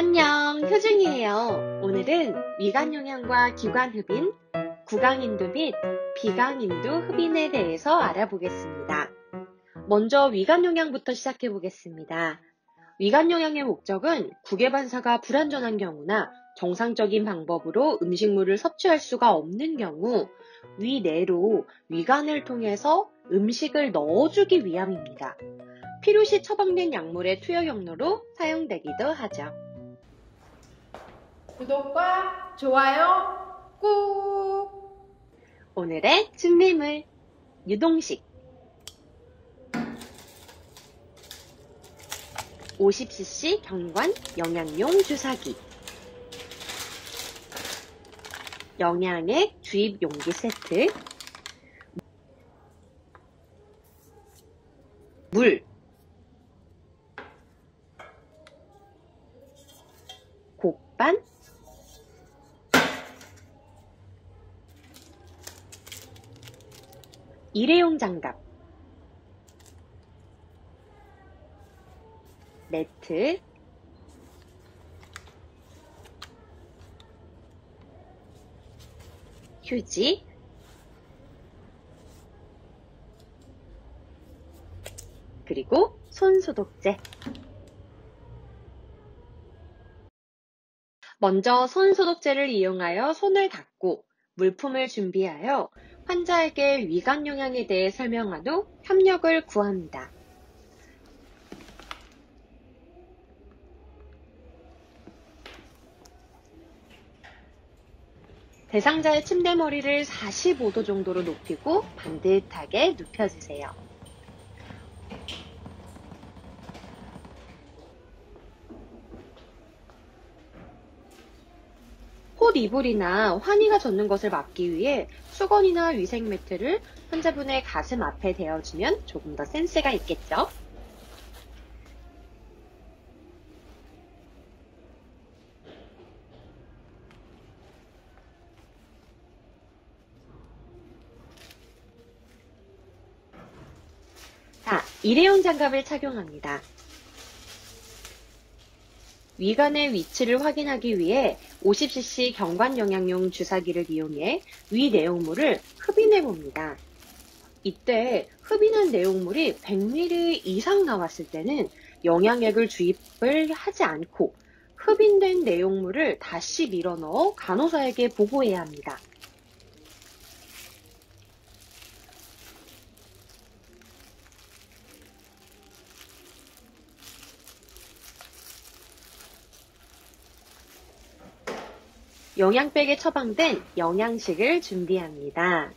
안녕, 효중이에요. 오늘은 위간영양과 기관흡인, 구강인도 및 비강인도 흡인에 대해서 알아보겠습니다. 먼저 위간영양부터 시작해 보겠습니다. 위간영양의 목적은 구개반사가 불완전한 경우나 정상적인 방법으로 음식물을 섭취할 수가 없는 경우 위내로 위관을 통해서 음식을 넣어주기 위함입니다. 필요시 처방된 약물의 투여 경로로 사용되기도 하죠. 구독과 좋아요 꾹! 오늘의 준비물, 유동식 50cc 경관 영양용 주사기, 영양액 주입 용기 세트, 물, 곡반, 일회용 장갑, 매트, 휴지, 그리고 손소독제. 먼저 손소독제를 이용하여 손을 닦고 물품을 준비하여 환자에게 위관 영양에 대해 설명한 후 협력을 구합니다. 대상자의 침대머리를 45도 정도로 높이고 반듯하게 눕혀주세요. 콧 이불이나 환희가 젖는 것을 막기 위해 수건이나 위생 매트를 환자분의 가슴 앞에 대어주면 조금 더 센스가 있겠죠? 자, 일회용 장갑을 착용합니다. 위관의 위치를 확인하기 위해 50cc 경관 영양용 주사기를 이용해 위 내용물을 흡인해 봅니다. 이때 흡인한 내용물이 100ml 이상 나왔을 때는 영양액을 주입을 하지 않고 흡인된 내용물을 다시 밀어넣어 간호사에게 보고해야 합니다. 영양백에 처방된 영양식을 준비합니다.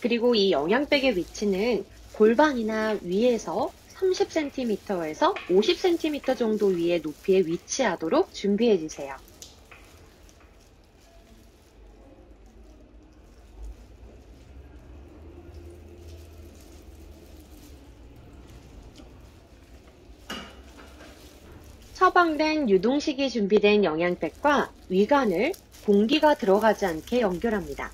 그리고 이 영양백의 위치는 골반이나 위에서 30cm에서 50cm 정도 위의 높이에 위치하도록 준비해 주세요. 처방된 유동식이 준비된 영양백과 위관을 공기가 들어가지 않게 연결합니다.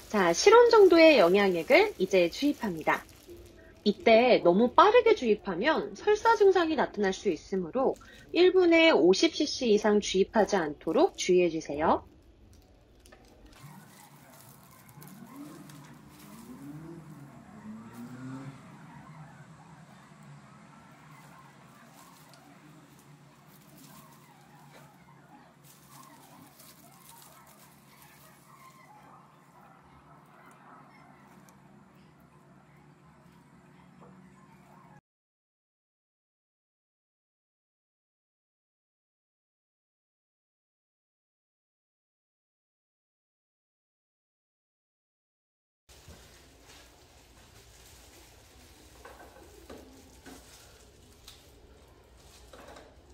자, 실온 정도의 영양액을 이제 주입합니다. 이때 너무 빠르게 주입하면 설사 증상이 나타날 수 있으므로 1분에 50cc 이상 주입하지 않도록 주의해 주세요.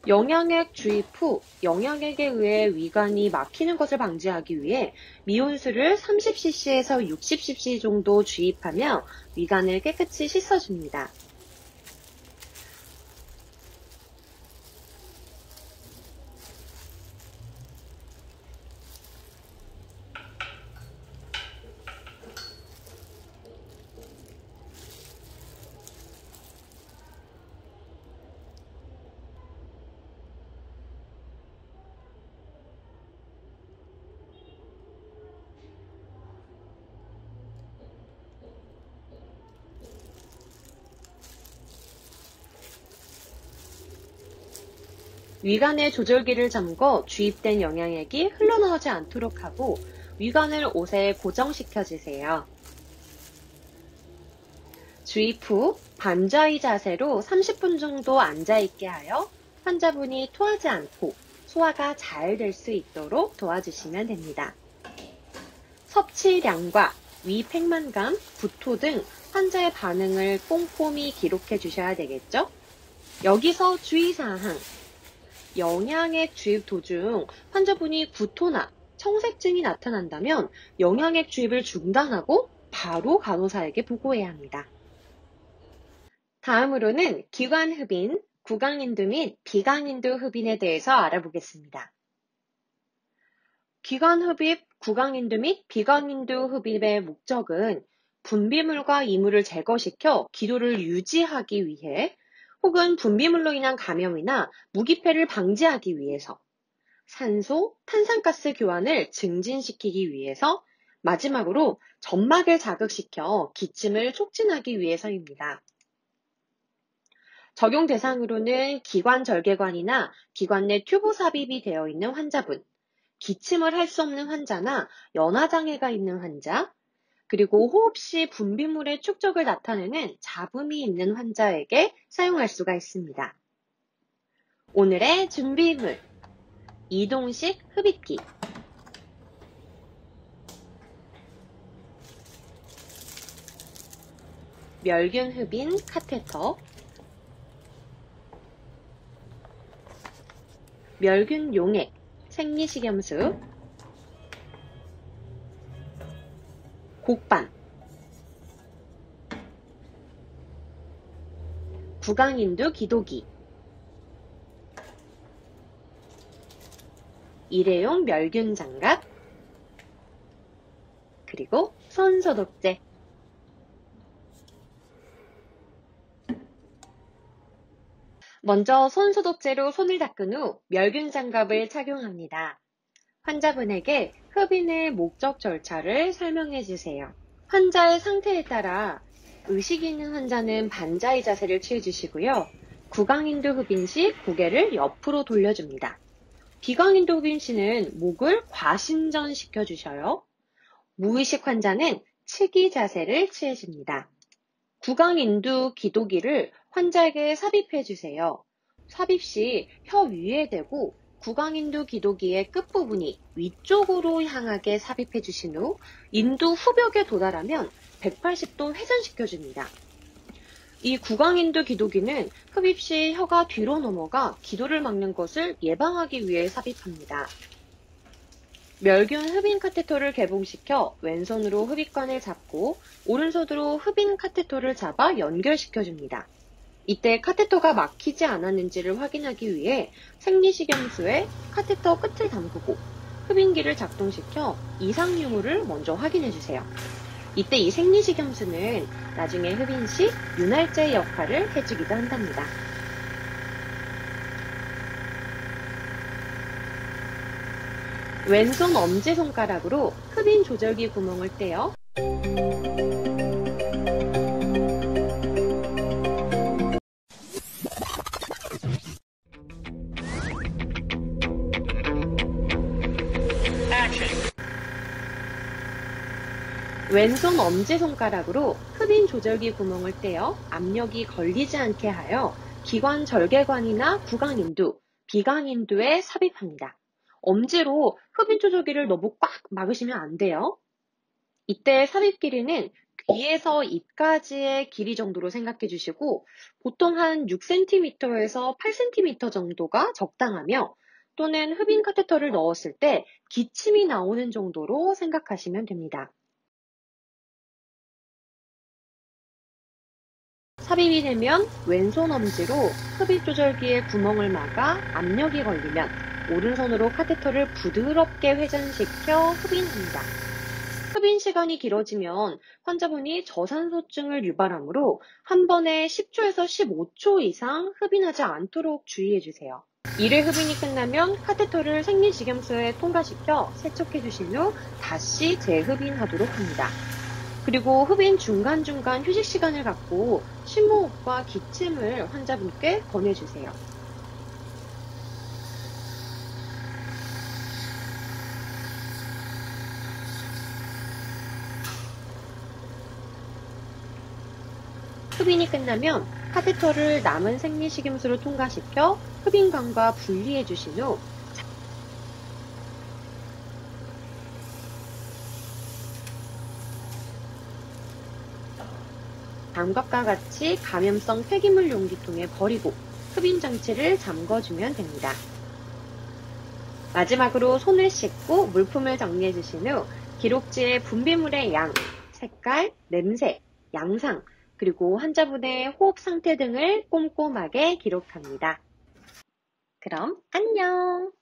영양액 주입 후 영양액에 의해 위관이 막히는 것을 방지하기 위해 미온수를 30cc에서 60cc 정도 주입하며 위관을 깨끗이 씻어줍니다. 위관의 조절기를 잠궈 주입된 영양액이 흘러나오지 않도록 하고 위관을 옷에 고정시켜 주세요. 주입 후 반좌의 자세로 30분 정도 앉아있게 하여 환자분이 토하지 않고 소화가 잘 될 수 있도록 도와주시면 됩니다. 섭취량과 위 팽만감, 구토 등 환자의 반응을 꼼꼼히 기록해 주셔야 되겠죠? 여기서 주의사항. 영양액 주입 도중 환자분이 구토나 청색증이 나타난다면 영양액 주입을 중단하고 바로 간호사에게 보고해야 합니다. 다음으로는 기관흡인, 구강인두 및 비강인두 흡인에 대해서 알아보겠습니다. 기관흡입, 구강인두 및 비강인두 흡입의 목적은 분비물과 이물을 제거시켜 기도를 유지하기 위해 혹은 분비물로 인한 감염이나 무기폐를 방지하기 위해서 산소, 탄산가스 교환을 증진시키기 위해서 마지막으로 점막을 자극시켜 기침을 촉진하기 위해서입니다. 적용 대상으로는 기관절개관이나 기관 내 튜브 삽입이 되어 있는 환자분, 기침을 할 수 없는 환자나 연화장애가 있는 환자, 그리고 호흡 시 분비물의 축적을 나타내는 잡음이 있는 환자에게 사용할 수가 있습니다. 오늘의 준비물, 이동식 흡입기, 멸균 흡인 카테터, 멸균 용액, 생리식염수, 곡반, 구강인두 기도기, 일회용 멸균 장갑, 그리고 손소독제. 먼저 손소독제로 손을 닦은 후 멸균 장갑을 착용합니다. 환자분에게 흡인의 목적 절차를 설명해 주세요. 환자의 상태에 따라 의식이 있는 환자는 반자의 자세를 취해 주시고요. 구강인두 흡인 시 고개를 옆으로 돌려줍니다. 비강인두 흡인 시는 목을 과신전 시켜주셔요. 무의식 환자는 치기 자세를 취해줍니다. 구강인두 기도기를 환자에게 삽입해 주세요. 삽입 시 혀 위에 대고 구강인두 기도기의 끝부분이 위쪽으로 향하게 삽입해 주신 후 인두 후벽에 도달하면 180도 회전시켜 줍니다. 이 구강인두 기도기는 흡입 시 혀가 뒤로 넘어가 기도를 막는 것을 예방하기 위해 삽입합니다. 멸균 흡인 카테터를 개봉시켜 왼손으로 흡입관을 잡고 오른손으로 흡인 카테터를 잡아 연결시켜 줍니다. 이때 카테터가 막히지 않았는지를 확인하기 위해 생리식염수에 카테터 끝을 담그고 흡인기를 작동시켜 이상 유무를 먼저 확인해 주세요. 이때 이 생리식염수는 나중에 흡인 시 윤활제 역할을 해주기도 한답니다. 왼손 엄지손가락으로 흡인 조절기 구멍을 떼어 왼손 엄지손가락으로 흡인 조절기 구멍을 떼어 압력이 걸리지 않게 하여 기관 절개관이나 구강인두, 비강인두에 삽입합니다. 엄지로 흡인 조절기를 너무 꽉 막으시면 안 돼요. 이때 삽입 길이는 귀에서 입까지의 길이 정도로 생각해 주시고 보통 한 6cm에서 8cm 정도가 적당하며 또는 흡인 카테터를 넣었을 때 기침이 나오는 정도로 생각하시면 됩니다. 삽입이 되면 왼손 엄지로 흡입 조절기의 구멍을 막아 압력이 걸리면 오른손으로 카테터를 부드럽게 회전시켜 흡인합니다. 흡인 시간이 길어지면 환자분이 저산소증을 유발하므로 한 번에 10초에서 15초 이상 흡인하지 않도록 주의해 주세요. 1회 흡인이 끝나면 카테터를 생리식염수에 통과시켜 세척해 주신 후 다시 재흡인하도록 합니다. 그리고 흡인 중간중간 휴식 시간을 갖고 심호흡과 기침을 환자분께 권해주세요. 흡인이 끝나면 카테터를 남은 생리식임수로 통과시켜 흡인관과 분리해 주신 후 다음과 같이 감염성 폐기물 용기통에 버리고 흡인 장치를 잠궈주면 됩니다. 마지막으로 손을 씻고 물품을 정리해 주신 후 기록지에 분비물의 양, 색깔, 냄새, 양상, 그리고 환자분의 호흡 상태 등을 꼼꼼하게 기록합니다. 그럼 안녕!